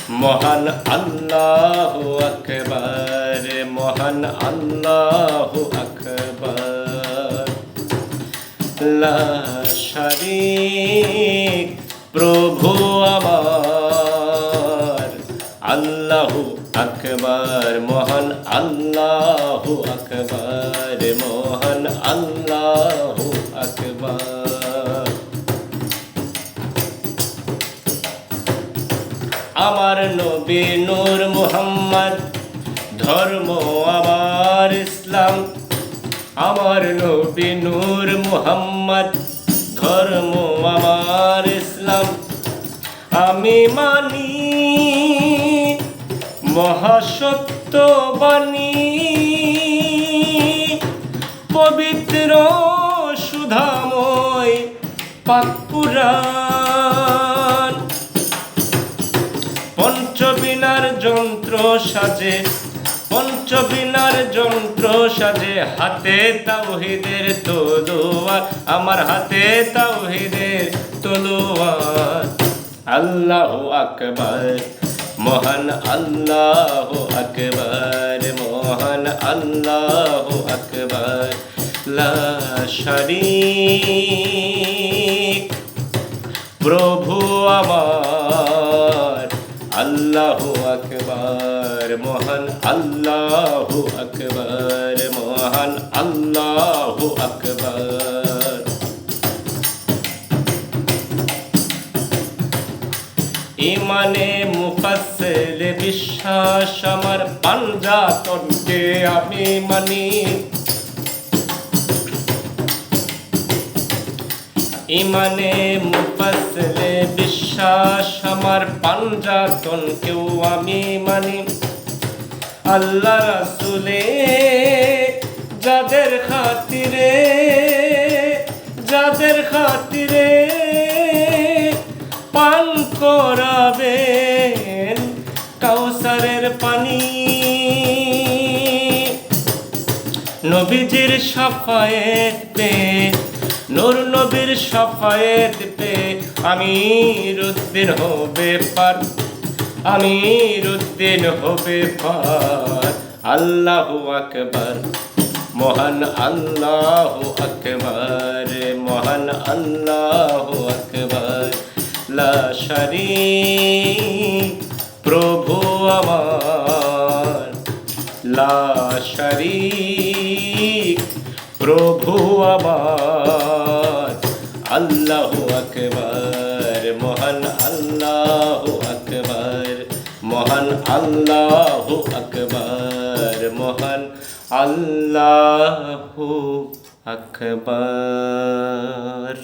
মহান আল্লাহু আকবার, মহান আল্লাহু আকবার। লা শারীক প্রভু আমার, আল্লাহু আকবার, মহান আল্লাহু আকবার, মহান আল্লাহু আকবার। আমার নবী নূর মুহাম্মদ, ধর্ম আমার ইসলাম। আমার নবী নূর মুহাম্মদ, ধর্ম আমার ইসলাম। আমি মানি মহাসত্য বাণী, পবিত্র সুধাময় পাক কুরআন। পঞ্চবীণার যন্ত্র সাজে, পঞ্চবীণার যন্ত্র সাজে, হাতে তাওহীদের তলোয়ার, আমার হাতে তাওহীদের তলোয়ার। আল্লাহু আকবার, মহান আল্লাহু আকবার, মহান আল্লাহু আকবার। লা শারীক প্রভু আমার, আল্লাহু আকবার, মহান আল্লাহু আকবার, মহান আল্লাহু আকবার। ইমানে মুফাসসিল বিশ্বাস আমার, পাঞ্জাতনকে আমি মানি। ইমানে মুফাসসিল বিশ্বাস আমার, পাঞ্জাতনকেও আমি মানি। আল্লাহ রাসূলে যাদের খাতিরে, যাদের খাতিরে পান করাবেন কাউসারের পানি। নবীজির শাফায়েত পেয়ে, নূর নবীর শাফায়েত পেয়ে আমিরুদ্দিন হবে পার, আমিরুদ্দিন হবে পার। আল্লাহু আকবার, মহান আল্লাহু আকবার, মহান আল্লাহু আকবার। লা শারীক প্রভু আমার, লা শারীক প্রভু আমার। আল্লাহু আকবার, মহান আল্লাহু আকবার, মহান আল্লাহু আকবার, মহান আল্লাহু আকবার।